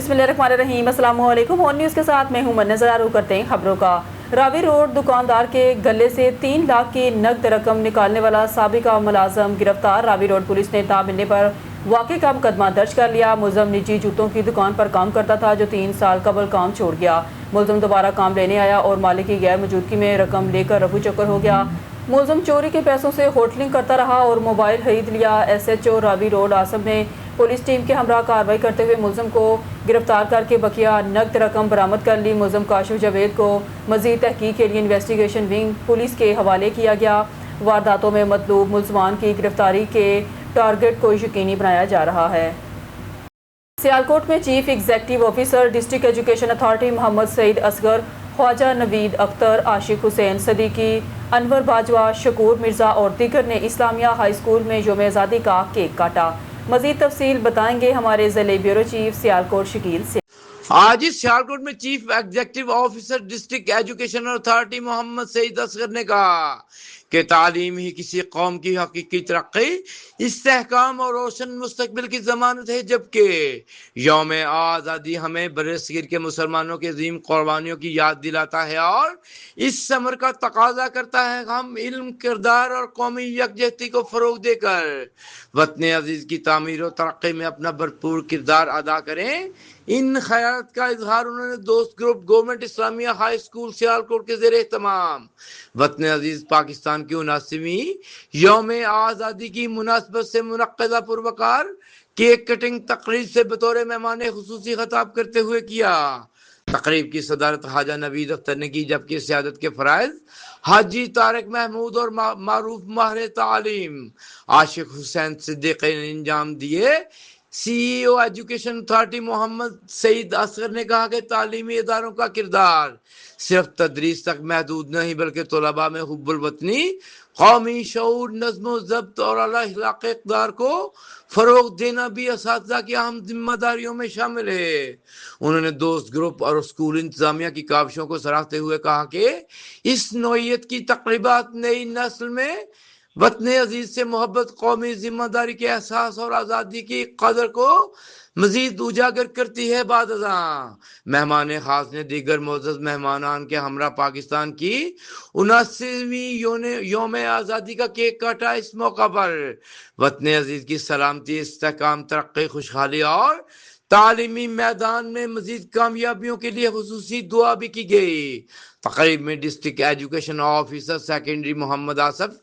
बिस्मिल्लाहिर्रहमानिर्रहीम। अस्सलाम वालेकुम। ऑन न्यूज़ के साथ मैं हूं नजर आरू करते हैं खबरों का। रावी रोड दुकानदार के गले से 3 लाख की नकद रकम निकालने वाला साबिका मुलाजम गिरफ्तार। रावी रोड पुलिस ने इत्तला मिलने पर वाक़े का मुकदमा दर्ज कर लिया। मुलजम निजी जूतों की दुकान पर काम करता था जो 3 साल कबल काम छोड़ गया। मुलजम दोबारा काम लेने आया और मालिक की गैर मौजूदगी में रकम लेकर रफू चक्कर हो गया। मुलजम चोरी के पैसों से होटलिंग करता रहा और मोबाइल खरीद लिया। SHO रावी रोड आसम ने पुलिस टीम के हमरा कार्रवाई करते हुए मुलजम को गिरफ्तार करके बकिया नकद रकम बरामद कर ली। मुलजम काशिफ जावेद को मजीद तहकीक के लिए इन्वेस्टिगेशन विंग पुलिस के हवाले किया गया। वारदातों में मतलूब मुलजमान की गिरफ्तारी के टारगेट को यकीनी बनाया जा रहा है। सियालकोट में chief executive officer district education authority Mohammad Saeed Asghar, Khawaja Naveed Akhtar, Ashiq Hussain Siddiqui, Anwar Bajwa, Shakoor Mirza और दीगर ने इस्लामिया हाई स्कूल में यौम आज़ादी का केक काटा। मजीद तफसील बताएंगे हमारे ज़िले ब्यूरो चीफ सियालकोट शकील से। आज इस सियालकोट में chief executive officer district education authority Mohammad Saeed Asghar ने कहा कि तालीम ही किसी कौम की हकीकी तरक्की, इस्तेहकाम और रोशन मुस्तकबिल की जमानत है, जबकि यौम आज़ादी हमें बरसगीर के मुसलमानों के अजीम कुर्बानियों की याद दिलाता है और इस समर का तकाजा करता है हम इल्म, किरदार और कौमी यकजहती को फरोग देकर वतन अजीज की तामीर और तरक्की में अपना भरपूर किरदार अदा करें। इन ख्यालात का इजहार उन्होंने दोस्त group government Islamia high school Sialkot के ज़ेरे तमाम वतन अजीज पाकिस्तान की 79वीं यौम आज़ादी की मुनासबत से मुनक्किदा पुरवकार केक कटिंग तकरीब से बतौर मेहमान खुसूसी खिताब करते हुए किया। तकरीब की सदारत हाजा नवीद अख्तर ने की, जबकि सियादत के फराइज हाजी तारिक महमूद और मारूफ माहिर तालीम आशिक हुसैन सिद्दीकी ने अंजाम दिए। CEO education authority Mohammad Saeed Asghar ने कहा कि तालीमी इदारों का किरदार सिर्फ तदरीस तक महदूद नहीं बल्कि तलबा में हुब्बुल वतनी, कौमी शऊर, नज़्म ज़ब्त और आला अखलाक इक़दार को फरोग देना भी असातिज़ा की अहम जिम्मेदारियों में शामिल है। उन्होंने दोस्त ग्रुप और स्कूल इंतजामिया की काविशों को सराहते हुए कहा कि इस नौइयत की तकरीबात नई नस्ल में वतन अजीज से मोहब्बत, कौमी जिम्मेदारी के एहसास और आज़ादी की कदर को मजीद उजागर करती है। बाद मेहमान खास ने दीगर मोअज़्ज़ज़ मेहमानान के हमरा पाकिस्तान की 79वीं यौम आज़ादी का केक काटा। इस मौका पर वतन अजीज की सलामती, इस्तेहकाम, तरक्की, खुशहाली और तालीमी मैदान में मजीद कामयाबियों के लिए खुसूसी दुआ भी की गई। तकरीब में district education officer secondary Mohammad Asif,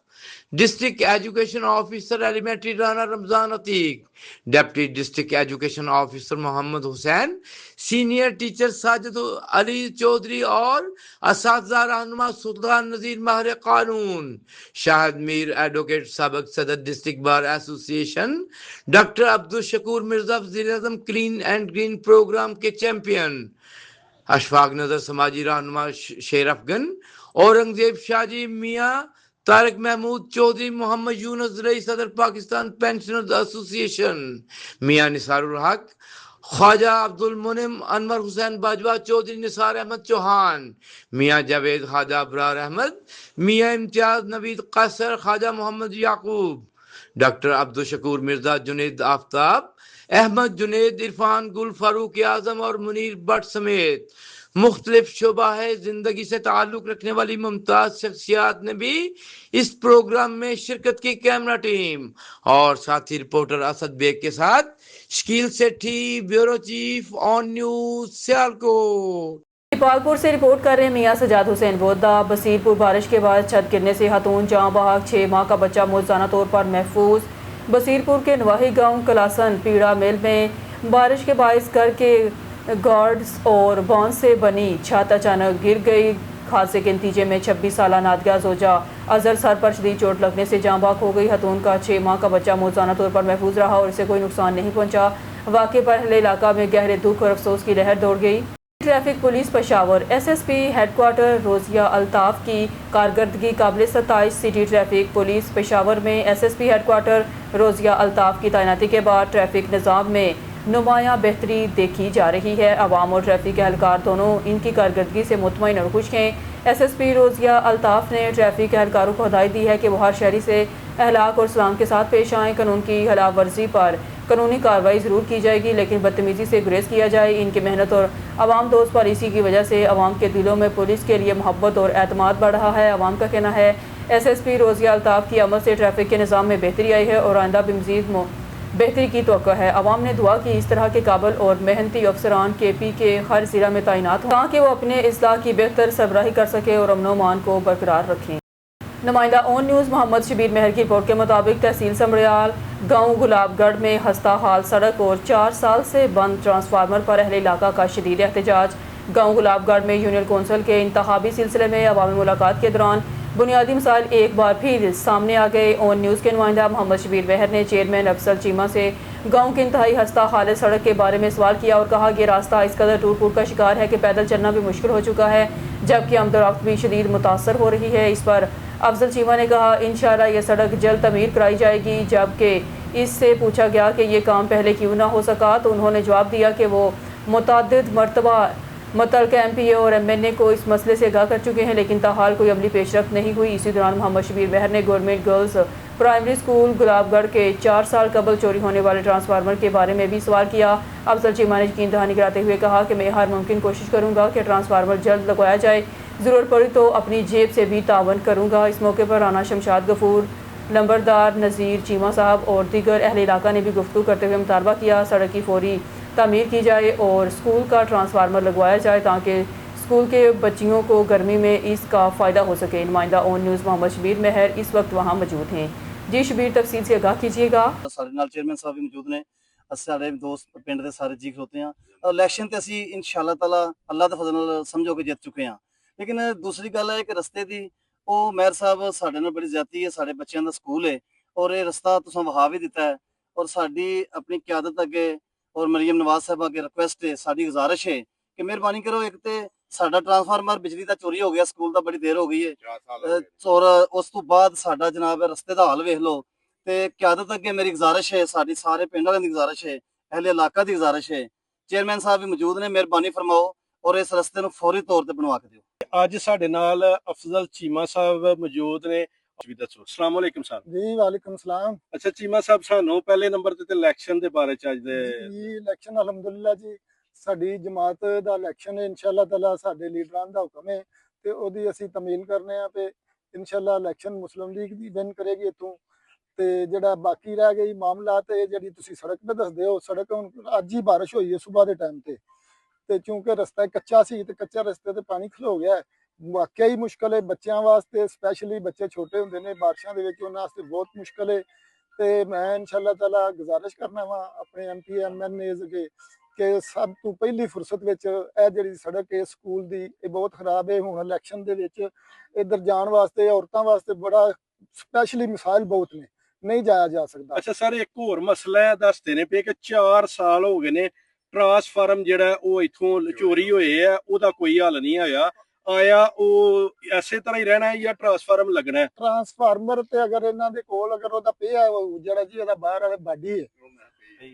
district education officer elementary Rana Ramzan Atiq, deputy district education officer Mohammad Hussain, senior teacher Sajid Ali Chaudhry और असातिज़ा रहनुमा सुल्तान नज़ीर माहिर कानून, शाहिद मीर एडवोकेट, सबक सदर district bar association, doctor Abdul Shakoor Mirza वज़ीर आज़म क्लीन एंड ग्रीन प्रोग्राम के चैंपियन, अशफाक नजर समाजी रहनुमा शेर अफगन, औरंगजेब शाहजी, मियाँ तारिक महमूद चौधरी, मोहम्मद यूनुस रईस सदर पाकिस्तान पेंशनर्स एसोसिएशन, मियाँ निसारुल हक, ख्वाजा अब्दुल मुनिम, अनवर हुसैन बाजवा चौधरी, निसार अहमद चौहान, मियाँ जावेद, ख्वाजा अबरार अहमद, मियाँ इम्तियाज, नवीद कैसर, ख्वाजा मोहम्मद याकूब, डॉक्टर अब्दुल शकूर मिर्जा, जुनेद आफ्ताब, अहमद जुनेद, इरफान गुल, फारूक आजम और मुनीर भट्ट समेत मुख्तलिफ शोबा है जिंदगी से ताल्लुक रखने वाली मुमताज शख्सियात ने भी इस प्रोग्राम में शिरकत की। कैमरा टीम और साथी रिपोर्टर असद बेग के साथ Shakeel Sethi, bureau chief, on news Sialkot. Nepalpur से रिपोर्ट कर रहे हैं मियां सजाद हुसैन बोदा। बसीरपुर बारिश के बाद छत गिरने से खातून जाँ बहक, 6 माह का बच्चा मौजूदा तौर पर महफूज। बसीरपुर के नवाही गांव कलासन पीड़ा मेल में बारिश के बायस घर के गार्ड्स और बॉन्ड से बनी छत अचानक गिर गई। हादसे के नतीजे में 26 साला नादिया जोजा अजहर सर पर शदीद चोट लगने से जाँ बहक हो गई। खातून का 6 माह का बच्चा मौजूदा तौर पर महफूज रहा और इसे कोई नुकसान नहीं पहुंचा। वाक़े पर अहले इलाका में गहरे दुख और अफसोस की लहर दौड़ गई। Traffic police Peshawar SSP headquarter Rozia Altaf की कारकर्दगी काबिल सताइश। सिटी ट्रैफिक पुलिस पेशावर में SSP हेडक्वार्टर रोजिया अल्ताफ की तैनाती के बाद ट्रैफिक निज़ाम में नुमायाँ बेहतरी देखी जा रही है। अवाम और ट्रैफिक एहलकार दोनों इनकी कारकर्दगी से मुतमईन और खुश हैं। SSP रोजिया अल्ताफ ने ट्रैफिक एहलकारों को हिदायत दी है कि वो हर शहरी से अहलाक और सलाम के साथ पेश आएँ। कानून की खिलाफ वर्जी पर قانونی کارروائی ضرور کی جائے گی، لیکن بدتمیزی سے گریز کیا جائے۔ ان کی محنت اور عوام دوست پالیسی کی وجہ سے عوام کے دلوں میں پولیس کے لیے محبت اور اعتماد بڑھ رہا ہے۔ عوام کا کہنا ہے ایس ایس پی روزیہ الطاف کی عمل سے ٹریفک کے نظام میں بہتری آئی ہے اور آئندہ بھی مزید بہتری کی توقع ہے۔ عوام نے دعا کی اس طرح کے قابل اور محنتی افسران کے پی کے ہر ضلع میں تعینات ہوں تاکہ وہ اپنے اضلاع کی بہتر سربراہی کر سکے اور امن و امان کو برقرار رکھیں۔ نمائندہ اون نیوز محمد شبیر مہر کی رپورٹ کے مطابق تحصیل سمڑیال گاؤں گلاب گڑھ میں خستہ حال سڑک اور 4 سال سے بند ٹرانسفارمر پر اہل علاقہ کا شدید احتجاج۔ گاؤں گلاب گڑھ میں یونین کونسل کے انتخابی سلسلے میں عوامی ملاقات کے دوران بنیادی مسائل ایک بار پھر سامنے آ گئے۔ اون نیوز کے نمائندہ محمد شبیر مہر نے چیئرمین افضل چیمہ سے گاؤں کی انتہائی خستہ حال سڑک کے بارے میں سوال کیا اور کہا کہ یہ راستہ اس قدر ٹوٹ پھوٹ کا شکار ہے کہ پیدل چلنا بھی مشکل ہو چکا ہے، جبکہ آمد و رفت بھی شدید متاثر ہو رہی ہے۔ اس پر افضل چیمہ نے کہا انشاءاللہ یہ سڑک جلد تعمیر کرائی جائے گی۔ جبکہ اس سے پوچھا گیا کہ یہ کام پہلے کیوں نہ ہو سکا تو انہوں نے جواب دیا کہ وہ متعدد مرتبہ متعلقہ ایم پی اے اور ایم این اے کو اس مسئلے سے آگاہ کر چکے ہیں، لیکن تاحال کوئی عملی پیش رفت نہیں ہوئی۔ اسی دوران محمد شبیر مہر نے گورنمنٹ گرلز پرائمری اسکول گلاب گڑھ کے 4 سال قبل چوری ہونے والے ٹرانسفارمر کے بارے میں بھی سوال کیا۔ افضل چیمہ نے یقین دہانی کراتے ہوئے کہا کہ میں ہر ممکن کوشش کروں گا کہ ٹرانسفارمر جلد لگوایا جائے، ضرورت پڑی تو اپنی جیب سے بھی تعاون کروں گا۔ اس موقع پر رانا شمشاد غفور، لمبردار نذیر چیمہ صاحب اور دیگر اہل علاقہ نے بھی گفتگو کرتے ہوئے مطالبہ کیا سڑک کی فوری تعمیر کی جائے اور اسکول کا ٹرانسفارمر لگوایا جائے تاکہ اسکول کے بچیوں کو گرمی میں اس کا فائدہ ہو سکے۔ نمائندہ اون نیوز محمد شبیر مہر اس وقت وہاں موجود ہیں۔ جی شبیر، تفصیل سے آگاہ کیجیے گا۔ سارے نال چیئرمین صاحب بھی موجود نے، سارے دوست پنڈ دے سارے جی کھلوتے ہیں اور الیکشن تے اسی انشاءاللہ تعالی اللہ دے فضل نال سمجھو کہ جیت چکے ہیں، لیکن دوسری گل ہے کہ رستے دی او مہر صاحب ساڈے نال بڑی زیادتی ہے، سارے بچیاں دا سکول ہے اور یہ رستہ تساں وہا بھی دیتا ہے اور ساڈی اپنی قیادت اگے اور مریم نواز صاحب اگے ریکویسٹ ہے، ساڈی گزارش ہے کہ مہربانی کرو ایک تے ساڈا ٹرانسفارمر بجلی دا چوری ہو گیا سکول دا بڑی دیر ہو گئی ہے اور اس تو بعد ساڈا جناب رستے دا حال ویکھ لو تے قیادت اگے میری گزارش ہے، ساری سارے پنڈ والوں دی گزارش ہے، اہل علاقہ دی گزارش ہے، چیئرمین صاحب بھی موجود نے، مہربانی فرماؤ اور اس رستے نو فوری طور تے بنوا کے دیو۔ ਅੱਜ ਸਾਡੇ ਨਾਲ ਅਫਜ਼ਲ ਚੀਮਾ ਸਾਹਿਬ ਮੌਜੂਦ ਨੇ। ਵੀ ਦੱਸੋ। ਅਸਲਾਮ ਅਲੈਕਮ ਸਾਹਿਬ। ਜੀ ਵਾਲੇਕੁਮ ਸਲਾਮ। ਅੱਛਾ ਚੀਮਾ ਸਾਹਿਬ, ਸਾਨੂੰ ਪਹਿਲੇ ਨੰਬਰ ਤੇ ਇਲੈਕਸ਼ਨ ਦੇ ਬਾਰੇ ਚ ਅੱਜ ਦੇ ਜੀ ਇਲੈਕਸ਼ਨ ਅਲਹਮਦੁਲਿਲਾ ਜੀ ਸਾਡੀ ਜਮਾਤ ਦਾ ਇਲੈਕਸ਼ਨ ਹੈ, ਇਨਸ਼ਾਅੱਲਾ ਤਾਲਾ ਸਾਡੇ ਲੀਡਰਾਂ ਦਾ ਹੁਕਮ ਹੈ ਤੇ ਉਹਦੀ ਅਸੀਂ ਤਮੀਲ ਕਰਨੇ ਆ ਤੇ ਇਨਸ਼ਾਅੱਲਾ ਇਲੈਕਸ਼ਨ ਮੁਸਲਿਮ ਲੀਗ ਦੀ ਵਿਨ ਕਰੇਗੀ ਇੱਥੋਂ। ਤੇ ਜਿਹੜਾ ਬਾਕੀ ਰਹਿ ਗਈ ਮਾਮਲਾ ਤੇ ਜਿਹੜੀ ਤੁਸੀਂ ਸੜਕ ਤੇ ਦੱਸਦੇ ਹੋ, ਸੜਕ ਹੁਣ ਅੱਜ ਹੀ ਬਾਰਿਸ਼ ਹੋਈ ਹੈ ਸਵੇਰ ਦੇ ਟਾਈਮ ਤੇ ਚੂੰਕਿ ਰਸਤਾ ਕੱਚਾ ਸੀ ਤੇ ਕੱਚਾ ਰਸਤੇ ਤੇ ਪਾਣੀ ਖਲੋ ਗਿਆ, ਵਾਕਿਆ ਹੀ ਮੁਸ਼ਕਲ ਹੈ ਬੱਚਿਆਂ ਵਾਸਤੇ, ਸਪੈਸ਼ਲੀ ਬੱਚੇ ਛੋਟੇ ਹੁੰਦੇ ਨੇ ਬਾਰਿਸ਼ਾਂ ਦੇ ਵਿੱਚ, ਉਹਨਾਂ ਵਾਸਤੇ ਬਹੁਤ ਮੁਸ਼ਕਲ ਹੈ। ਤੇ ਮੈਂ ਇਨਸ਼ਾਅੱਲਾ ਤਾਲਾ ਗੁਜ਼ਾਰਿਸ਼ ਕਰਨਾ ਵਾ ਆਪਣੇ M P M N age ਅੱਗੇ ਕਿ ਸਭ ਤੋਂ ਪਹਿਲੀ ਫੁਰਸਤ ਵਿੱਚ ਇਹ ਜਿਹੜੀ ਸੜਕ ਹੈ ਸਕੂਲ ਦੀ ਇਹ ਬਹੁਤ ਖਰਾਬ ਹੈ। ਹੁਣ ਇਲੈਕਸ਼ਨ ਦੇ ਵਿੱਚ ਇੱਧਰ ਜਾਣ ਵਾਸਤੇ ਔਰਤਾਂ ਵਾਸਤੇ ਬੜਾ ਸਪੈਸ਼ਲੀ ਮਿਸਾਈਲ ਬਹੁਤ ਨੇ, ਨਹੀਂ ਜਾਇਆ ਜਾ ਸਕਦਾ। ਅੱਛਾ ਸਰ, ਇੱਕ ਹੋਰ ਮਸਲਾ ਹੈ, ਦੱਸਦੇ ਨੇ ਪਏ ਕਿ 4 ਸਾਲ ਹੋ ਗਏ ਨੇ ਟਰਾਂਸਫਾਰਮ ਜਿਹੜਾ ਉਹ ਇੱਥੋਂ ਚੋਰੀ ਹੋਏ ਆ, ਉਹਦਾ ਕੋਈ ਹੱਲ ਨਹੀਂ ਹੋਇਆ। ਆਇਆ ਉਹ ਐਸੇ ਤਰ੍ਹਾਂ ਹੀ ਰਹਿਣਾ ਹੈ ਜਾਂ ਟਰਾਂਸਫਾਰਮ ਲੱਗਣਾ ਹੈ? ਟਰਾਂਸਫਾਰਮਰ ਤੇ ਅਗਰ ਇਹਨਾਂ ਦੇ ਕੋਲ ਅਗਰ ਉਹਦਾ ਪਿਆ ਜਿਹੜਾ ਜੀ ਉਹਦਾ ਬਾਹਰ ਵਾਲਾ ਬਾਡੀ ਹੈ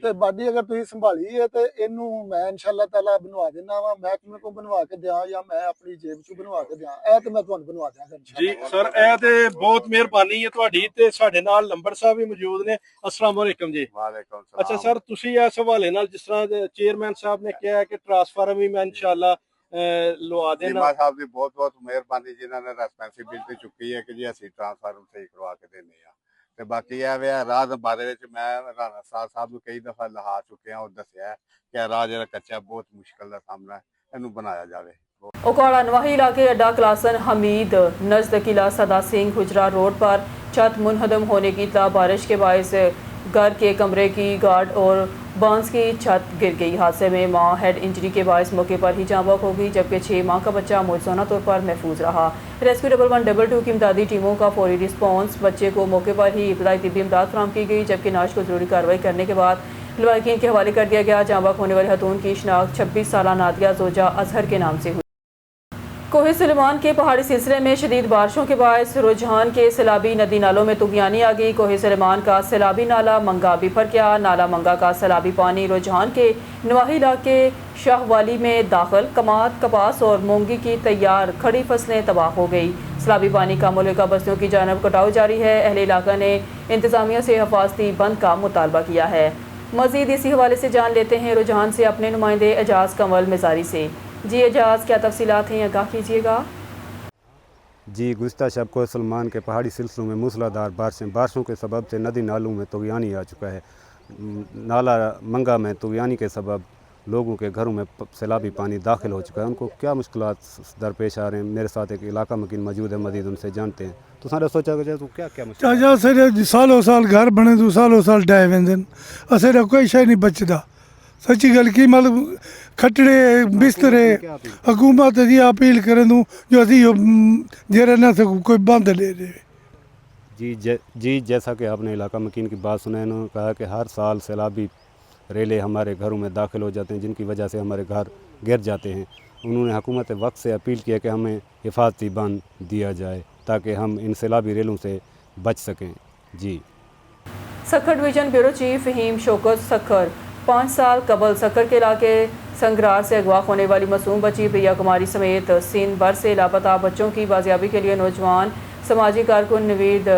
ਤੇ ਬਾਡੀ ਅਗਰ ਤੁਸੀਂ ਸੰਭਾਲੀ ਹੈ ਤੇ ਇਹਨੂੰ ਮੈਂ ਇਨਸ਼ਾਅੱਲਾ ਤਾਲਾ ਬਣਵਾ ਦੇਣਾ ਵਾ, ਮਹਿਕਮੇ ਕੋ ਬਣਵਾ ਕੇ ਦਿਆਂ ਜਾਂ ਮੈਂ ਆਪਣੀ ਜੇਬ ਚੋਂ ਬਣਵਾ ਕੇ ਦਿਆਂ, ਇਹ ਤੇ ਮੈਂ ਤੁਹਾਨੂੰ ਬਣਵਾ ਦਿਆਂਗਾ ਜੀ ਸਰ, ਇਹ ਤੇ ਬਹੁਤ ਮਿਹਰਬਾਨੀ ਹੈ ਤੁਹਾਡੀ। ਤੇ ਸਾਡੇ ਨਾਲ ਲੰਬੜ ਸਾਹਿਬ ਵੀ ਮੌਜੂਦ ਨੇ। अस्सलाम वालेकुम जी। वालेकुम सलाम। अच्छा सर, ਤੁਸੀਂ ਇਸ ਹਵਾਲੇ ਨਾਲ ਜਿਸ ਤਰ੍ਹਾਂ ਚੇਅਰਮੈਨ ਸਾਹਿਬ ਨੇ ਕਿਹਾ ਕਿ ਟਰਾਂਸਫਾਰਮ ਵੀ ਮੈਂ ਇਨਸ਼ਾਅੱਲਾ ਲਵਾ ਦੇਣਾ। ਚੀਮਾ ਸਾਹਿਬ ਦੀ ਬਹੁਤ ਬਹੁਤ ਮਿਹਰਬਾਨੀ ਜਿਨ੍ਹਾਂ ਨੇ ਰਿਸਪੌਂਸਿਬਿਲਟੀ ਚੁੱਕੀ ਹੈ ਕਿ ਜੀ ਅਸੀਂ ਟਰਾਂਸਫਾਰਮ ਸਹੀ ਕਰਵਾ ਕੇ ਦੇਣੇ ਆ। ਤੇ ਬਾਕੀ ਇਹ ਵੇ ਰਾਹ ਦੇ ਬਾਰੇ ਵਿੱਚ ਮੈਂ ਰਾਣਾ ਸਾਹਿਬ ਨੂੰ ਕਈ ਦਫਾ ਲਹਾ ਚੁੱਕਿਆ, ਉਹ ਦੱਸਿਆ ਕਿ ਰਾਹ ਜਿਹੜਾ ਕੱਚਾ ਬਹੁਤ ਮੁਸ਼ਕਲ ਦਾ ਸਾਹਮਣਾ ਹੈ, ਇਹਨੂੰ ਬਣਾਇਆ ਜਾਵੇ। اوکاڑا نواحی علاقے اڈا کلاسن حمید نزد قلعہ سدا سنگھ حجرہ روڈ پر چھت منہدم ہونے کی اطلاع بارش کے باعث گھر کے کمرے کی گارڈ اور بانس کی چھت گر گئی۔ حادثے میں ماں ہیڈ انجری کے باعث موقع پر ہی جاں بحق ہو گئی، جبکہ 6 ماہ کا بچہ معجزانہ طور پر محفوظ رہا۔ ریسکیو 112 کی امدادی ٹیموں کا فوری رسپانس، بچے کو موقع پر ہی ابتدائی طبی امداد فراہم کی گئی، جبکہ نعش کو ضروری کارروائی کرنے کے بعد لواحقین کے حوالے کر دیا گیا۔ جاں بحق ہونے والی خاتون کی شناخت 26 سالہ نادیہ زوجہ اظہر کے نام سے ہوئی۔ کوہ سلیمان کے پہاڑی سلسلے میں شدید بارشوں کے باعث رجحان کے سیلابی ندی نالوں میں طغیانی آ گئی۔ کوہ سلیمان کا سیلابی نالہ منگا بفر گیا۔ نالہ منگا کا سیلابی پانی رجحان کے نواحی علاقے شاہ والی میں داخل، کماد، کپاس اور مونگی کی تیار کھڑی فصلیں تباہ ہو گئی۔ سیلابی پانی کا ملکہ بستیوں کی جانب کٹاؤ جاری ہے۔ اہل علاقہ نے انتظامیہ سے حفاظتی بند کا مطالبہ کیا ہے۔ مزید اسی حوالے سے جان لیتے ہیں رجحان سے اپنے نمائندے اعجاز کنول مزاری سے۔ جی اعجاز، کیا تفصیلات ہیں، آگاہ کیجیے گا۔ جی، گزشتہ شب کو سلمان کے پہاڑی سلسلوں میں موسلادھار بارشوں کے سبب سے ندی نالوں میں طغیانی آ چکا ہے۔ نالہ منگا میں طغیانی کے سبب لوگوں کے گھروں میں سیلابی پانی داخل ہو چکا ہے۔ ان کو کیا مشکلات درپیش آ رہے ہیں؟ میرے ساتھ ایک علاقہ مکین موجود ہے، مزید ان سے جانتے ہیں۔ تو سارے سوچا کہ تو کیا مشکلات؟ چاچا سارے سالوں سال گھر بنے تو سالوں سال ڈائے ویندے اسے کوئی شے نہیں بچدا۔ سچی گل کی مطلب کھٹڑے بسترے حکومت دی اپیل کریں دوں جو اسی جیرے نہ سے کوئی بند لے دے۔ جی، جیسا کہ آپ نے علاقہ مکین کی بات سنا ہے، انہوں نے کہا کہ ہر سال سیلابی ریلے ہمارے گھروں میں داخل ہو جاتے ہیں، جن کی وجہ سے ہمارے گھر گر جاتے ہیں۔ انہوں نے حکومت وقت سے اپیل کیا کہ ہمیں حفاظتی بند دیا جائے تاکہ ہم ان سیلابی ریلوں سے بچ سکیں۔ جی، Sukkur division bureau chief Faheem Shaukat Sukkur 5 سال قبل سکھر کے علاقے سنگرار سے اغوا ہونے والی معصوم بچی پریا کماری سمیت سندھ بھر سے لاپتہ بچوں کی بازیابی کے لیے نوجوان سماجی کارکن نوید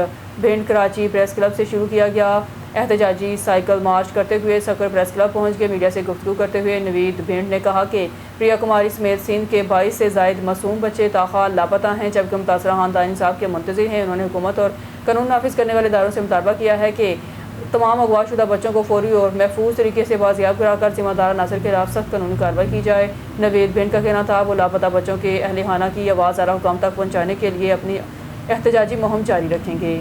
بھنڈ کراچی پریس کلب سے شروع کیا گیا احتجاجی سائیکل مارچ کرتے ہوئے سکھر پریس کلب پہنچ کے میڈیا سے گفتگو کرتے ہوئے نوید بھنڈ نے کہا کہ پریا کماری سمیت سندھ کے 22 سے زائد معصوم بچے تاحال لاپتہ ہیں، جبکہ متاثرہ خاندان انصاف کے منتظر ہیں۔ انہوں نے حکومت اور قانون نافذ کرنے والے اداروں سے مطالبہ کیا ہے کہ تمام اغوا شدہ بچوں کو فوری اور محفوظ طریقے سے بازیاب کرا کر ذمہ دار عناصر کے خلاف سخت قانونی کارروائی کی جائے۔ نوید بھنڈ کا کہنا تھا وہ لاپتہ بچوں کے اہل خانہ کی آواز اعلیٰ حکام تک پہنچانے کے لیے اپنی احتجاجی مہم جاری رکھیں گے۔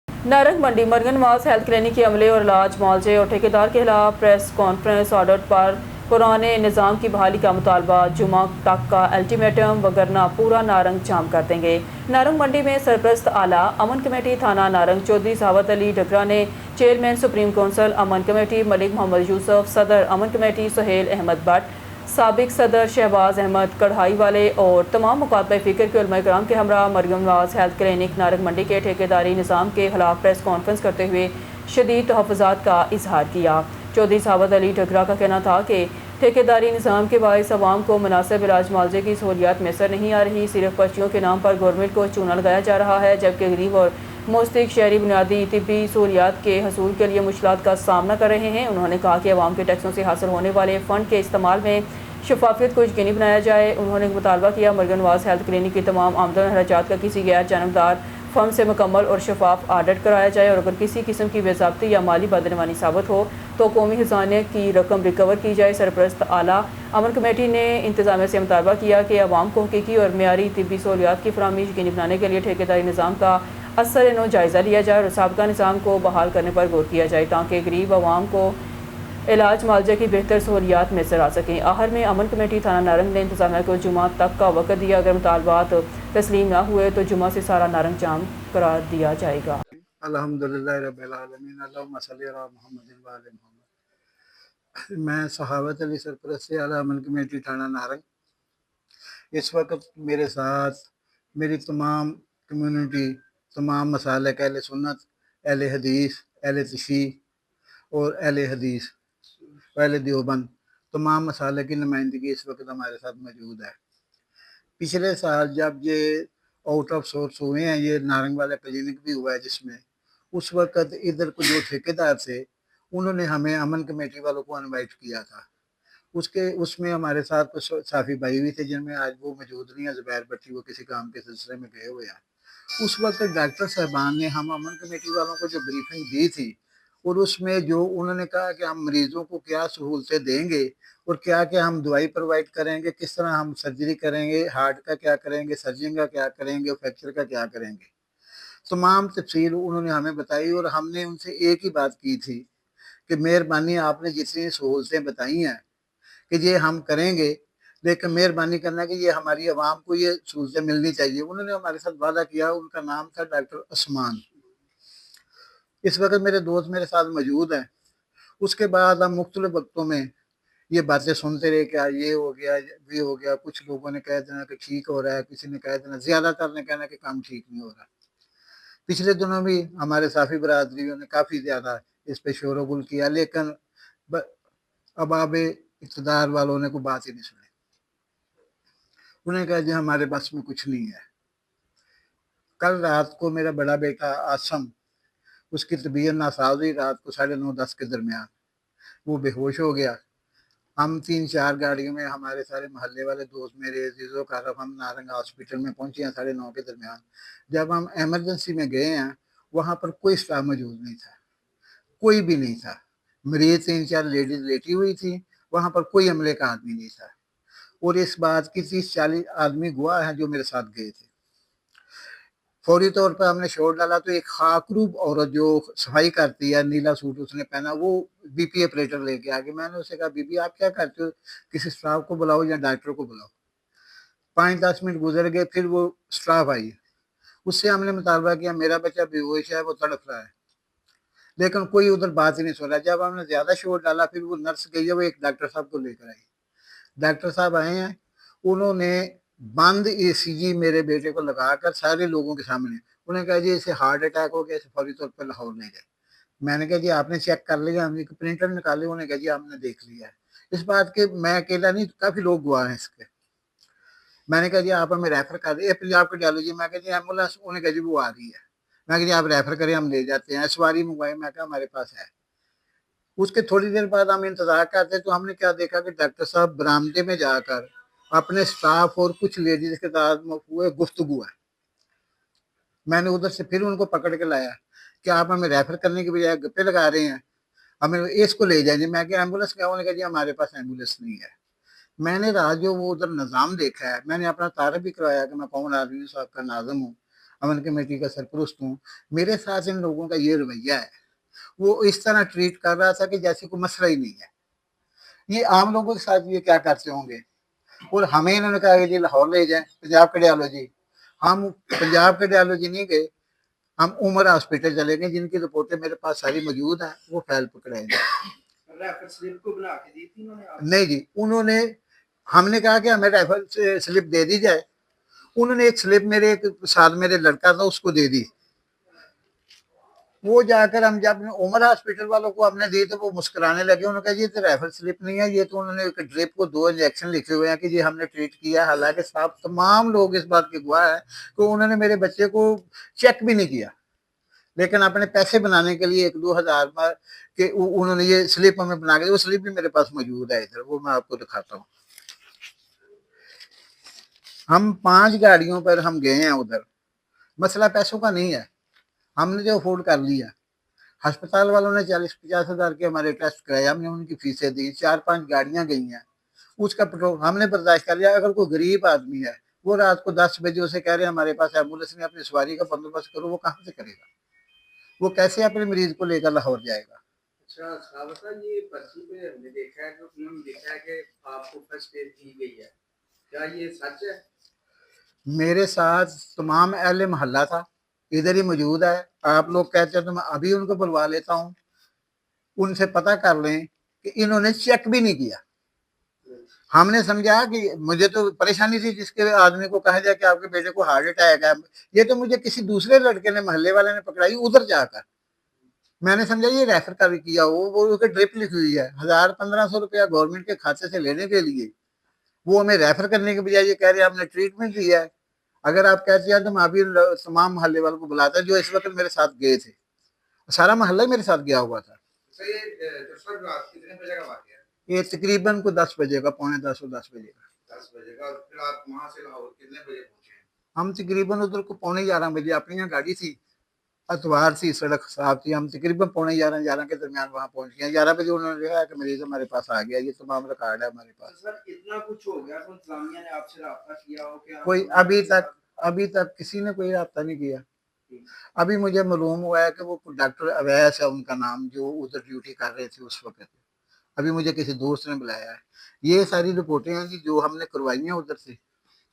نارنگ منڈی مرگن نواز ہیلتھ کلینک کے عملے اور علاج معالجے اور ٹھیکیدار کے خلاف پریس کانفرنس آرڈر پر پرانے نظام کی بحالی کا مطالبہ، جمعہ تک کا الٹیمیٹم وگرنہ پورا نارنگ جام کر دیں گے۔ نارنگ منڈی میں سرپرست اعلیٰ امن کمیٹی تھانہ نارنگ چودھری صحابت علی ڈگرا نے چیئرمین سپریم کونسل امن کمیٹی ملک محمد یوسف، صدر امن کمیٹی سہیل احمد بٹ، سابق صدر شہباز احمد کڑھائی والے اور تمام مکاتبہ فکر کے علماء کرام کے ہمراہ مریم نواز ہیلتھ کلینک نارنگ منڈی کے ٹھیکیداری نظام کے خلاف پریس کانفرنس کرتے ہوئے شدید تحفظات کا اظہار کیا۔ چودھری صحابت علی ڈگرا کا کہنا تھا کہ ٹھیکیداری نظام کے باعث عوام کو مناسب علاج معالجے کی سہولیات میسر نہیں آ رہی، صرف پرچیوں کے نام پر گورنمنٹ کو چونا لگایا جا رہا ہے، جبکہ غریب اور مستحق شہری بنیادی طبی سہولیات کے حصول کے لیے مشکلات کا سامنا کر رہے ہیں۔ انہوں نے کہا کہ عوام کے ٹیکسوں سے حاصل ہونے والے فنڈ کے استعمال میں شفافیت کو یقینی بنایا جائے۔ انہوں نے مطالبہ کیا مرگن نواز ہیلتھ کلینک کی تمام آمدن اور اخراجات کا کسی غیر جانبدار فرم سے مکمل اور شفاف آڈٹ کرایا جائے، اور اگر کسی قسم کی بے ضابطگی یا مالی بدعنوانی ثابت ہو تو قومی خزانے کی رقم ریکور کی جائے۔ سرپرست اعلیٰ امن کمیٹی نے انتظامیہ سے مطالبہ کیا کہ عوام کو حقیقی اور معیاری طبی سہولیات کی فراہمی یقینی بنانے کے لیے ٹھیکیداری نظام کا اثر نو جائزہ لیا جائے اور سابقہ نظام کو بحال کرنے پر غور کیا جائے تاکہ غریب عوام کو علاج معالجے کی بہتر سہولیات میسر آ سکیں۔ آخر میں امن کمیٹی تھانہ نارنگ نے انتظامیہ کو جمعہ تک کا وقت دیا، اگر مطالبات تسلیم نہ ہوئے تو جمعہ سے سارا نارنگ جام قرار دیا جائے گا۔ الحمدللہ رب العالمین، اللہم صلی علی محمد و علی محمد۔ میں صحابت علی سرپرست اعلیٰ امن کمیٹی تھانہ نارنگ۔ اس وقت میرے ساتھ میری تمام کمیونٹی، تمام مسالک اہل سنت، اہل حدیث، اہل تشیع اور اہل حدیث، اہل دیوبند، تمام مسالک کی نمائندگی اس وقت ہمارے ساتھ موجود ہے۔ پچھلے سال جب یہ آؤٹ آف سورس ہوئے ہیں، یہ نارنگ والا کلینک بھی ہوا ہے جس میں، اس وقت ادھر کو جو ٹھیکیدار تھے انہوں نے ہمیں امن کمیٹی والوں کو انوائٹ کیا تھا۔ اس میں ہمارے ساتھ کچھ صافی بھائی بھی تھے جن میں آج وہ موجود نہیں ہیں، زبیر بٹی، وہ کسی کام کے سلسلے میں گئے ہوئے ہیں۔ اس وقت ڈاکٹر صاحبان نے ہم امن کمیٹی والوں کو جو بریفنگ دی تھی، اور اس میں جو انہوں نے کہا کہ ہم مریضوں کو کیا سہولتیں دیں گے اور کیا کیا ہم دوائی پرووائڈ کریں گے، کس طرح ہم سرجری کریں گے، ہارٹ کا کیا کریں گے، سرجنگ کا کیا کریں گے، فریکچر کا کیا کریں گے، تمام تفصیل انہوں نے ہمیں بتائی۔ اور ہم نے ان سے ایک ہی بات کی تھی کہ مہربانی آپ نے جتنی سہولتیں بتائی ہیں کہ یہ ہم کریں گے، لیکن مہربانی کرنا کہ یہ ہماری عوام کو یہ سہولتیں ملنی چاہیے۔ انہوں نے ہمارے ساتھ وعدہ کیا، ان کا نام تھا ڈاکٹر عثمان۔ اس وقت میرے دوست میرے ساتھ موجود ہیں۔ اس کے بعد ہم مختلف وقتوں میں یہ باتیں سنتے رہے کہ یہ ہو گیا، یہ ہو گیا، کچھ لوگوں نے کہہ دینا کہ ٹھیک ہو رہا ہے، کسی نے کہہ دینا، زیادہ تر نے کہنا کہ کام ٹھیک نہیں ہو رہا۔ پچھلے دنوں بھی ہمارے صافی برادریوں نے کافی زیادہ اس پہ شور و گل کیا، لیکن اباب اقتدار والوں نے کوئی بات ہی نہیں سنی۔ انہوں نے کہا جی ہمارے بس میں کچھ نہیں ہے۔ کل رات کو میرا بڑا بیٹا آسم उसकी तबीयत नासाज हुई रात को 9:30-10 के दरमियान, वो बेहोश हो गया। हम 3-4 गाड़ियों में, हमारे सारे मोहल्ले वाले दोस्त मेरे अजीज़ो कारब, हम नारंग हॉस्पिटल में पहुंचे हैं 9:30 के दरमियान। जब हम एमरजेंसी में गए हैं, वहाँ पर कोई स्टाफ मौजूद नहीं था, कोई भी नहीं था। मरीज 3-4 लेडीज लेटी हुई थी, वहाँ पर कोई अमले का आदमी नहीं था। और इस बात की 30-40 आदमी गवाह हैं जो मेरे साथ गए थे। फौरी तौर पर हमने शोर डाला तो एक खाकरूब औरत जो सफाई करती है, नीला सूट उसने पहना, वो बीपी ऑपरेटर लेके आ गई। मैंने उससे कहा, बीबी आप क्या करते हो, किसी स्टाफ को बुलाओ या डॉक्टर को बुलाओ। 5-10 मिनट गुजर गए, फिर वो स्टाफ आई, उससे हमने मुतालबा किया, मेरा बच्चा बेहोश है, वो तड़प रहा है, लेकिन कोई उधर बात ही नहीं सुन रहा। जब हमने ज्यादा शोर डाला, फिर वो नर्स गई है, वो एक डॉक्टर साहब को लेकर आई। डॉक्टर साहब आए हैं, उन्होंने बंद ईसीजी मेरे बेटे को लगाकर सारे लोगों के सामने, उन्होंने कहा जी इसे हार्ट अटैक हो गया, इसे फौरी तौर पर लाहौर ले गए। मैंने कहा जी आपने चेक कर लिया, हमने प्रिंटर निकाले, उन्होंने कहा जी हमने देख लिया है। इस बात के मैं अकेला नहीं, काफी लोग गवाह हैं इसके। मैंने कहा जी आप हमें रेफर कर दिए पंजाब कार्डियोलॉजी। मैं कहा जी एम्बुलेंस, उन्होंने कहा जी वो आ रही है। मैं कहा जी आप रेफर करें, हम ले जाते हैं। सवारी मंगवाई, मैं कहा हमारे पास है। उसके थोड़ी देर बाद हम इंतजार करते तो हमने क्या देखा कि डॉक्टर साहब बरामदे में जाकर अपने स्टाफ और कुछ लेडीज के साथ हुए गुफ्तगू है। मैंने उधर से फिर उनको पकड़ के लाया कि आप हमें रेफर करने के बजाय गप्पे लगा रहे हैं, हमें इसको ले जाएंगे। मैं क्या एम्बुलेंस क्या, उन्होंने कहा जी हमारे पास एम्बुलेंस नहीं है। मैंने रात जो वो उधर निज़ाम देखा है, मैंने अपना तारफ भी करवाया कि मैं पवन आर्मी साहब का नाज़िम हूँ, अमन कमेटी का सरपरस्त हूँ। मेरे साथ इन लोगों का ये रवैया है, वो इस तरह ट्रीट कर रहा था कि जैसे कोई मसला ही नहीं है। ये आम लोगों के साथ ये क्या करते होंगे। और हमें इन्होंने कहा कि जी लाहौर ले जाएं, पंजाब कार्डियोलॉजी। हम पंजाब कार्डियोलॉजी नहीं गए, हम उमर हॉस्पिटल चले गए, जिनकी रिपोर्टें मेरे पास सारी मौजूद हैं, वो फाइल पकड़ाएंगे। नहीं जी, उन्होंने, हमने कहा कि हमें रेफर स्लिप दे दी जाए। उन्होंने एक स्लिप मेरे एक साथ मेरे लड़का था उसको दे दी। वो जाकर हम जब उमर हॉस्पिटल वालों को हमने दी तो वो मुस्कुराने लगे। उन्होंने कहा ये तो रेफर स्लिप नहीं है, ये तो उन्होंने एक ड्रिप को 2 इंजेक्शन लिखे हुए हैं कि जी हमने ट्रीट किया। हालांकि साहब तमाम लोग इस बात के गवाह है कि उन्होंने मेरे बच्चे को चेक भी नहीं किया, लेकिन अपने पैसे बनाने के लिए 1-2 हज़ार के उन्होंने ये स्लिप हमें बना के, वो स्लिप भी मेरे पास मौजूद है इधर, वो मैं आपको दिखाता हूँ। हम 5 गाड़ियों पर हम गए हैं उधर, मसला पैसों का नहीं है, हमने जो अफोर्ड कर लिया। अस्पताल वालों ने 40-50 हज़ार के हमारे टेस्ट कराए, हमने उनकी फीसें दी, 4-5 गाड़ियां गई हैं, उसका पेट्रोल हमने बर्दाश्त कर लिया। अगर कोई गरीब आदमी है, वो रात को 10 बजे उसे कह रहे हैं हमारे पास एम्बुलेंस नहीं, अपनी सवारी का बंदोबस्त करो, वो कहाँ से करेगा, वो कैसे अपने मरीज को लेकर लाहौर जाएगा। अच्छा साहब साहब, ये पर्ची पे हमने देखा है कि उन्होंने देखा है कि आपको फर्स्ट एड दी गई है, क्या ये सच है? मेरे साथ तमाम अहले मोहल्ला था, इधर ही मौजूद है। आप लोग कहते हैं तो मैं अभी उनको बुलवा लेता हूँ, उनसे पता कर लें कि इन्होंने चेक भी नहीं किया। हमने समझा कि मुझे तो परेशानी थी जिसके आदमी को कहा जाए कि आपके बेटे को हार्ट अटैक है, ये तो मुझे किसी दूसरे लड़के ने, मोहल्ले वाले ने पकड़ाई उधर जाकर। मैंने समझा ये रेफर कर किया वो उसके ड्रिप लिखी हुई है, 1000-1500 रुपया गवर्नमेंट के खाते से लेने के लिए, वो हमें रेफर करने के बजाय ये कह रहे हैं हमने ट्रीटमेंट दिया है। अगर आप कहते हैं तो मैं अभी तमाम मोहल्ले वालों को बुलाता जो इस वक्त मेरे साथ गए थे, सारा मोहल्ला ही मेरे साथ गया हुआ था। कितने बजे का वाकया है? ये तकरीबन को 10 बजे का, 9:45 और 10 बजे का। 10 बजे का। फिर आप वहां से लाहौर कितने बजे पहुंचे? हम तकरीबन उधर को 11:45 बजे, अपनी यहाँ गाड़ी थी, अतवार थी, सड़क साफ थी, हम तकरीबन 11:45 के दरमियान वहाँ पहुंच गए। 11 बजे उन्होंने लिखा कि मरीज हमारे पास आ गया, ये तमाम रिकॉर्ड है हमारे पास। सर इतना कुछ हो गया तो इंतजामिया ने आपसे राब्ता किया हो क्या? कोई अभी तक किसी ने कोई राब्ता नहीं किया। अभी मुझे मालूम हुआ है कि वो डॉक्टर अवैस है उनका नाम, जो उधर ड्यूटी कर रहे थे उस वक्त। अभी मुझे किसी दोस्त ने बुलाया है। ये सारी रिपोर्टें हैं जी जो हमने करवाई हैं उधर से,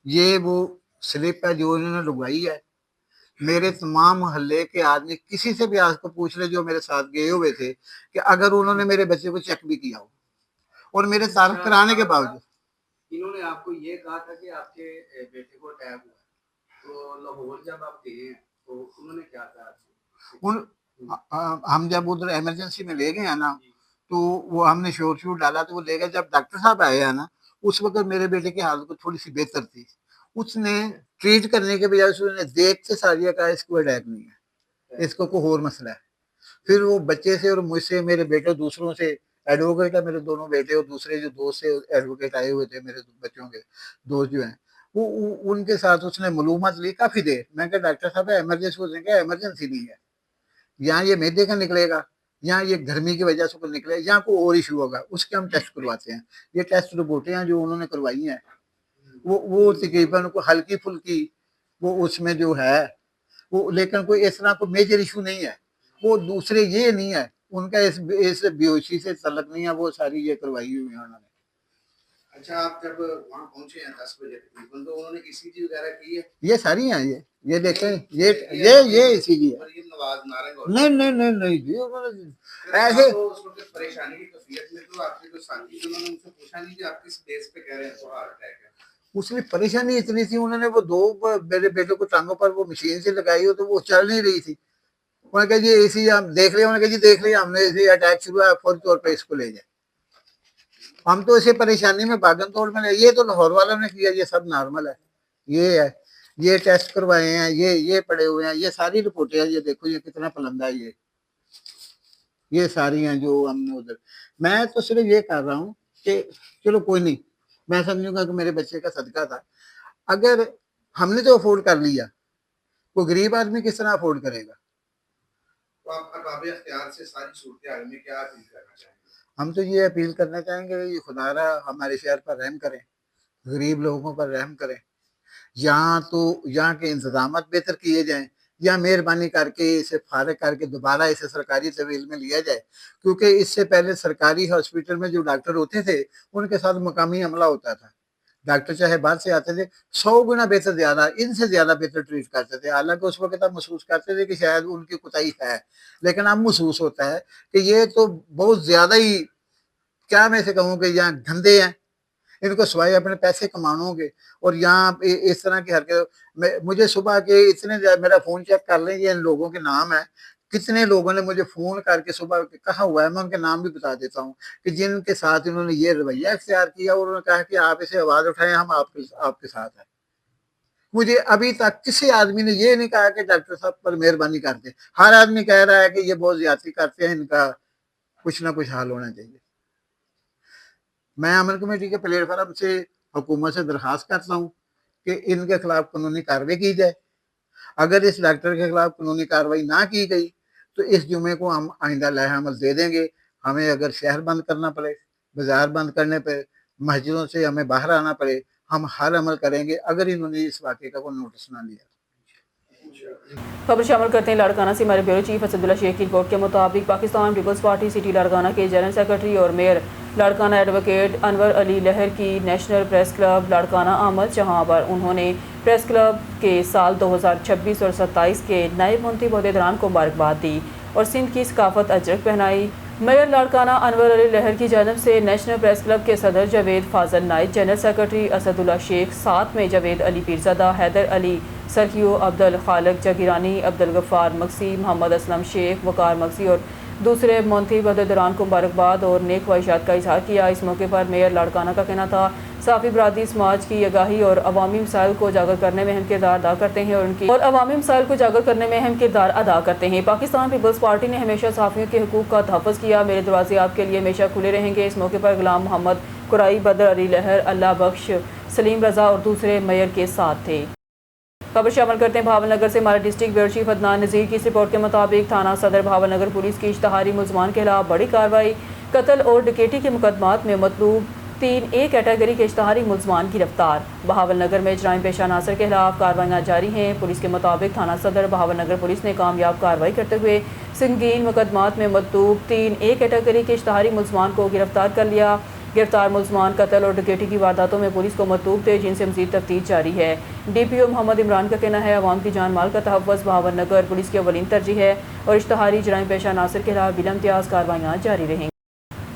ये वो स्लिप है जो इन्होंने लगवाई है। मेरे तमाम मोहल्ले के आदमी किसी से भी आज को पूछ ले जो मेरे साथ गए हुए थे कि अगर उन्होंने मेरे बच्चे को चेक भी किया हो, और मेरे तारफ कराने के बावजूद। इन्होंने आपको ये कहा था कि आपके बेटे को अटैक हुआ, तो लाहौर जब आप गए तो उन्होंने क्या कहा? हम जब उधर इमरजेंसी में ले गए हैं ना, तो वो हमने शोर डाला तो वो ले गए। जब डॉक्टर साहब आए हैं ना, उस वक्त मेरे बेटे की हालत को थोड़ी सी बेहतर थी। उसने ट्रीट करने के बजाय उसने देख के सारिया कहा इसको अटैक नहीं है, इसको कोई और मसला है। फिर वो बच्चे से और मुझसे, मेरे बेटे दूसरों से, एडवोकेट है मेरे दोनों बेटे, और दूसरे जो दोस्त से एडवोकेट आए हुए थे मेरे बच्चों के दोस्त जो हैं, वो उनके साथ उसने मालूमात ली काफ़ी देर। मैं कहा डॉक्टर साहब एमरजेंसी, उसने कहा एमरजेंसी नहीं है, यहाँ ये मैदे का निकलेगा, यहाँ ये गर्मी की वजह से कुछ निकले, यहाँ कोई और इशू होगा, उसके हम टेस्ट करवाते हैं। ये टेस्ट रिपोर्टें हैं जो उन्होंने करवाई हैं, वो तकरीबन को हल्की फुल्की वो उसमें जो है वो, लेकिन कोई इस तरह कोई मेजर इशू नहीं है। वो दूसरे ये नहीं है, उनका इस बेहोशी से तल्लक नहीं है, वो सारी ये करवाई हुई है उन्होंने। अच्छा, आप जब वहाँ पहुंचे हैं 10 बजे तकरीबन, तो उन्होंने ईसीजी वगैरह की है? ये सारी हैं, ये देखें, ये इसीलिए है। मरियम नवाज नारंग और नहीं जी, उन्होंने ऐसे तो उस वक्त परेशानी की कैफियत में तो आपके जो साथी थे उन्होंने उनसे पूछा नहीं कि आप किस बेस पे कह रहे हैं तो हार्ट अटैक है? उसमें परेशानी इतनी थी, उन्होंने वो दो मेरे बेटे को टांगों पर वो मशीन से लगाई हो तो वो चल नहीं रही थी। उन्होंने कहा जी एसी हम देख लिया, उन्होंने कहा जी देख लिया हमने, एसी अटैक शुरू है, फौरी तौर पर इसको ले जाए। हम तो इसे परेशानी में भागन तोड़ में ये तो लाहौर वालों ने किया, ये सब नॉर्मल है, ये है, ये टेस्ट करवाए हैं, ये पड़े हुए हैं, ये सारी रिपोर्टें हैं, ये देखो ये कितना पलंदा है, ये सारी हैं जो हमने उधर। मैं तो सिर्फ ये कर रहा हूँ कि चलो कोई नहीं, मैं समझूंगा कि मेरे बच्चे का सदका था। अगर हमने तो अफोर्ड कर लिया, कोई गरीब आदमी किस तरह अफोर्ड करेगा? तो आप अरबाब इख्तियार से सारी सूरत हाल में क्या अपील करना चाहेंगे? हम तो ये अपील करना चाहेंगे कि खुदारा हमारे शहर पर रहम करें, गरीब लोगों पर रहम करें, यहाँ के इंतजाम बेहतर किए जाएं, या मेहरबानी करके इसे फारिग करके दोबारा इसे सरकारी तहवील में लिया जाए। क्योंकि इससे पहले सरकारी हॉस्पिटल में जो डॉक्टर होते थे उनके साथ मकामी अमला होता था, डॉक्टर चाहे बाहर से आते थे 100 गुना बेहतर, ज़्यादा इनसे ज़्यादा बेहतर ट्रीट करते थे। हालांकि उस वक्त आप महसूस करते थे कि शायद उनकी कोताही है, लेकिन अब महसूस होता है कि ये तो बहुत ज़्यादा ही, क्या मैं से कहूँ कि यहाँ धंधे हैं, इनको सिवाय अपने पैसे कमानोगे और यहाँ इस तरह की हरकत। मुझे सुबह के इतने, मेरा फ़ोन चेक कर लें, ये इन लोगों के नाम है, कितने लोगों ने मुझे फ़ोन करके सुबह कहा हुआ है, मैं उनके नाम भी बता देता हूँ कि जिनके साथ इन्होंने ये रवैया इख्तियार किया और उन्होंने कहा कि आप इसे आवाज़ उठाएं, हम आपके साथ हैं। मुझे अभी तक किसी आदमी ने ये नहीं कहा कि डॉक्टर साहब पर मेहरबानी कर दें। हर आदमी कह रहा है कि ये बहुत ज्यादती करते हैं, इनका कुछ ना कुछ हाल होना चाहिए। मैं अमन कमेटी के प्लेटफार्म से हुकूमत से दरख्वास्त करता हूँ कि इनके खिलाफ कानूनी कार्रवाई की जाए। अगर इस डॉक्टर के खिलाफ कानूनी कार्रवाई ना की गई तो इस जुमे को हम आइंदा लाहे अमल दे देंगे। हमें अगर शहर बंद करना पड़े, बाजार बंद करने पर, मस्जिदों से हमें बाहर आना पड़े, हम हर अमल करेंगे अगर इन्होंने इस वाक़े का कोई नोटिस ना लिया। खबर शामिल करते हैं लाड़काना से। हमारे ब्यूरो चीफ असदुल्ला शेख की रिपोर्ट के मुताबिक Pakistan peoples party city Larkana के जनरल सेक्रेटरी और मेयर लाड़काना एडवोकेट अनवर अली लहर की नेशनल प्रेस क्लब लाड़काना आमद, जहां पर उन्होंने प्रेस क्लब के साल 2026 और 27 के नए मुंतखब अहदेदारान को मुबारकबाद दी और सिंध की सकाफत अजरक पहनाई। मेयर लाड़काना अनवर अली लहर की जानब से नेशनल प्रेस क्लब के सदर जावेद फाजल नाइक, जनरल सेक्रेटरी असदुल्ला शेख, साथ में जावेद अली पीरज़ादा, हैदर अली सरखियो, अब्दुल खालिक जगीरानी, अब्दुल गफ्फार मक्सी, मोहम्मद असलम शेख, वकार मक्सी और दूसरे मुंतखब अहदेदारान को मुबारकबाद और नेक ख्वाहिशात का इजहार किया। इस मौके पर मेयर लाड़काना का कहना था साफ़ी बरादरी समाज की आगाही और अवामी मसाइल को उजागर करने में अहम किरदार अदा करते हैं और अवामी मसाइल को उजागर करने में अहम किरदार अदा करते हैं। पाकिस्तान पीपल्स पार्टी ने हमेशा सहाफ़ियों के हुकूक का तहफ़्फ़ुज़ किया। मेरे दरवाजे आपके लिए हमेशा खुले रहेंगे। इस मौके पर गुलाम मोहम्मद कुराई, बदर अली लहर, अल्लाह बख्श, सलीम रज़ा और दूसरे मेयर के साथ थे। खबर शामिल करते हैं भावलनगर से। हमारे डिस्ट्रिक्ट ब्यूरो चीफ अदनान नज़ीर की इस रिपोर्ट के मुताबिक थाना सदर भावलनगर पुलिस की इश्तहारी मुलजमान के खिलाफ बड़ी कार्रवाई। कत्ल और डकैती के मुकदमात में मतलूब 3A कैटेगरी के इश्तहारी मुलजमान गिरफ्तार। बहावलनगर में जराइम पेशा नासर के खिलाफ कार्रवाइयाँ जारी हैं। पुलिस के मुताबिक थाना सदर बहावलनगर पुलिस ने कामयाब कार्रवाई करते हुए संगीन मुकदमात में मतलूब 3A कैटेगरी के इश्तहारी मुलजमान को गिरफ्तार कर लिया। गिरफ्तार मुलजमान कत्ल और डकैती की वारदातों में पुलिस को मतलूब थे, जिनसे मज़ीद तफ्तीश जारी है। DPO मोहम्मद इमरान का कहना है अवाम की जान माल का तहफ़्फ़ुज़ बहावलनगर पुलिस की अवलीन तरजीह है और इश्तहारी जराइम पेशा नासर के खिलाफ बिलाइम्तियाज़ कार्रवाइयाँ जारी रहेंगी।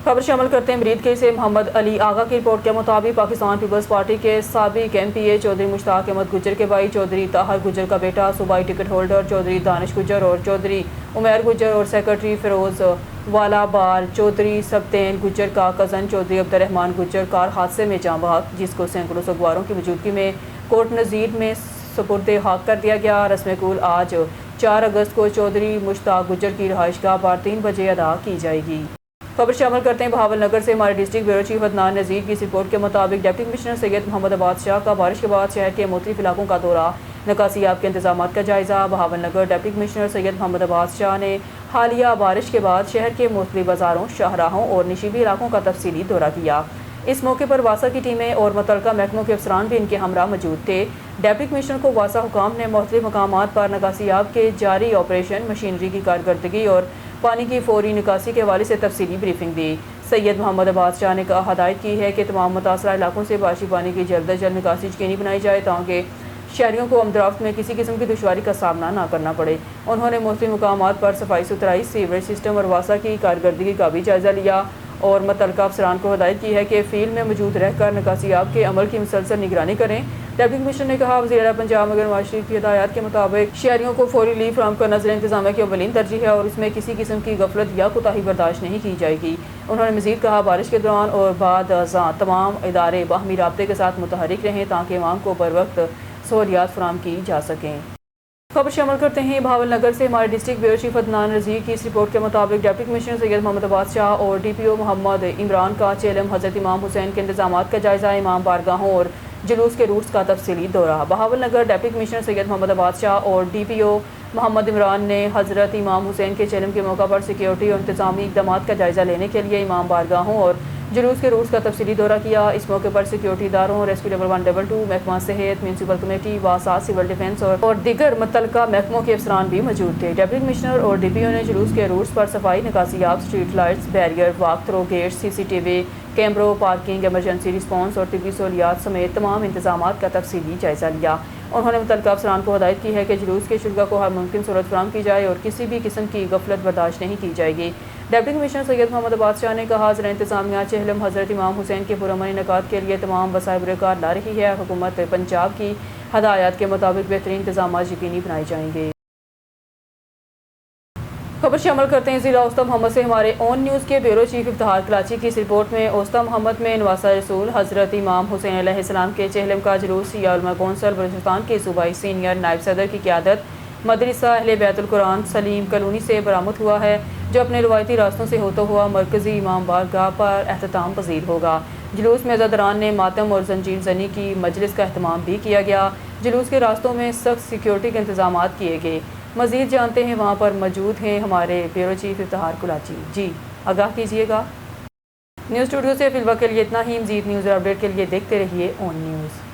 खबर शामिल करते हैं मरीद के से। मोहम्मद अली आगा की रिपोर्ट के मुताबिक पाकिस्तान पीपल्स पार्टी के साबिक MPA चौधरी मुश्ताक अहमद गुजर के भाई चौधरी ताहर गुजर का बेटा सूबाई टिकट होल्डर चौधरी दानिश गुजर और चौधरी उमैर गुजर और सेक्रेटरी फिरोज वाला बार चौधरी सबतैन गुजर का कज़न चौधरी अब्दुर्रहमान गुजर कार हादसे में जाँ बहक, जिसको सैकड़ों सगवारों की मौजूदगी में कोर्ट नज़ीर में सुपुर्द हक कर दिया गया। रस्म कुल आज 4 अगस्त को चौधरी मुश्ताक गुजर की रहायशगाह पर 3 बजे अदा की जाएगी। खबर शामिल करते हैं बहावल नगर से। हमारे डिस्ट्रिक्ट ब्यूरो चीफ अदनान नज़ीर की इस रिपोर्ट के मुताबिक डिप्टी कमिश्नर सैयद मोहम्मद अब्बास शाह का बारिश के बाद शहर के मुख्तलिफ इलाकों का दौरा, निकासियाब के इंतजाम का जायजा। बहावल नगर डिप्टी कमिश्नर सैयद मोहम्मद अब्बास शाह ने हालिया बारिश के बाद शहर के मुख्तलिफ बाज़ारों, शाहराहों और निशिबी इलाकों का तफसीली दौरा किया। इस मौके पर वासा की टीमें और मुतल्लिका महकमों के अफसरान भी इनके हमरा मौजूद थे। डिप्टी कमिश्नर को वासा हुकाम ने मुख्तलिफ मकामात पर निकासियाब के जारी ऑपरेशन, मशीनरी की कारकर्दगी और पानी की फौरी निकासी के हवाले से तफसीली ब्रीफिंग दी। सैयद मोहम्मद अब्बास शाह ने हदायत की है कि तमाम मुतासरा इलाकों से बारिशी पानी की जल्द अज जल्द निकासी यकीनी बनाई जाए ताकि शहरियों को आमदराफ्त में किसी किस्म की दुश्वारी का सामना ना करना पड़े। उन्होंने मुख्तलिफ मकामात पर सफाई सुथराई, सीवरेज सिस्टम और वासा की कारकर्दगी का भी जायजा लिया और मुतल्लिका अफसरान को हदायत की है कि फील्ड में मौजूद रहकर निकासियाब के अमल की मुसलसल निगरानी करें। डिप्टी कमिश्नर ने कहा, वज़ीर आला पंजाब मगर नवाज शरीफ की हिदायत के मुताबिक शहरियों को फौरी लीव फराहम करना ज़िला इंतज़ामिया की अव्वलीन तरजीह है और इसमें किसी किस्म की गफलत या कोताही बर्दाश्त नहीं की जाएगी। उन्होंने मज़ीद कहा, बारिश के दौरान और बाद अज़ां तमाम इदारे बाहमी राब्ते के साथ मुतहरिक रहें ताकि अवाम को बर वक्त सहूलियात फराहम की जा सकें। खबर शामिल करते हैं बहावल नगर से। हमारे डिस्ट्रिक्ट ब्यूरो चीफ अदनान नज़ीर की इस रिपोर्ट के मुताबिक डिप्टी कमिश्नर सैयद मोहम्मद अब्बास शाह और DPO मोहम्मद इमरान का चेलम हज़रत इमाम हुसैन के इंतजाम का जायजा, इमाम बारगाहों और जुलूस के रूट्स का तफसीली दौरा। बहावल नगर डिप्टी कमिश्नर सैयद मोहम्मद अब्बास शाह और DPO मोहम्मद इमरान ने हज़रत इमाम हुसैन के चेलम के मौका पर सिक्योरिटी और इंतजामी इक़दामात का जायजा लेने के लिए इमाम बारगाहों और जुलूस के रूट्स का तफसीली दौरा किया। इस मौके पर सिक्योरिटी इदारों, रेस्क्यू लेवल 1 लेवल 2, महकमा सेहत, म्यूनसिपल कमेटी, वासा, सिविल डिफेंस और दीगर मुतल्लिका महकमों के अफसरान भी मौजूद थे। डिप्टी कमिश्नर और DPO ने जुलूस के रूट्स पर सफाई, निकासियाब, स्ट्रीट लाइट्स, बैरियर, वाक थ्रो गेट्स, CCTV कैमरों, पार्किंग, एमरजेंसी रिस्पॉन्स और तिब्बी सहूलियात समेत तमाम इंतजामात का तफसीली जायजा लिया। उन्होंने मुतल्लिका अफसरान को हदायत की है कि जुलूस के शुरा को हर मुमकिन सूरत फराहम की जाए और किसी भी किस्म की गफलत बर्दाश्त नहीं की जाएगी। डिप्टी कमिश्नर सैयद मोहम्मद अब्बास शाह ने कहा, ज़िला इंतज़ामिया चेहलम हज़रत इमाम हुसैन के पुरअमन इनेकाद के लिए तमाम वसाइल बुरकार ला रही है। हुकूमत पंजाब की हदायत के मुताबिक बेहतरीन इंतजाम यकीनी बनाए जाएंगे। खबर शामिल करते हैं ज़िला औस्ता मोहम्मद से। हमारे ऑन न्यूज़ के ब्यूरो चीफ इफ्तिखार कराची की इस रिपोर्ट में औस्ता मोहम्मद में नवासा रसूल हज़रत इमाम हुसैन अलैहिस्सलाम के चेहलम का जुलूस शिया उलमा कौंसल बलूचिस्तान के सूबाई सीनियर नायब सदर की क़यादत मदरसा अहले बैतुल कुरान सलीम कॉलोनी से बरामद हुआ है, जो अपने रवायती रास्तों से होता हुआ मरकज़ी इमाम बारगाह पर एहतमाम पजीर होगा। जुलूस में अज़ादरान ने मातम और जंजीर जनी की मजलिस का अहतमाम भी किया गया। जुलूस के रास्तों में सख्त सिक्योरिटी के इंतजाम किए गए। मज़ीद जानते हैं वहाँ पर मौजूद हैं हमारे ब्यूरो चीफ इफ्तिखार कराची। जी आगाह कीजिएगा। न्यूज़ स्टूडियो से फिलहाल के लिए इतना ही। मज़ीद न्यूज़ और अपडेट के लिए देखते रहिए ऑन न्यूज़।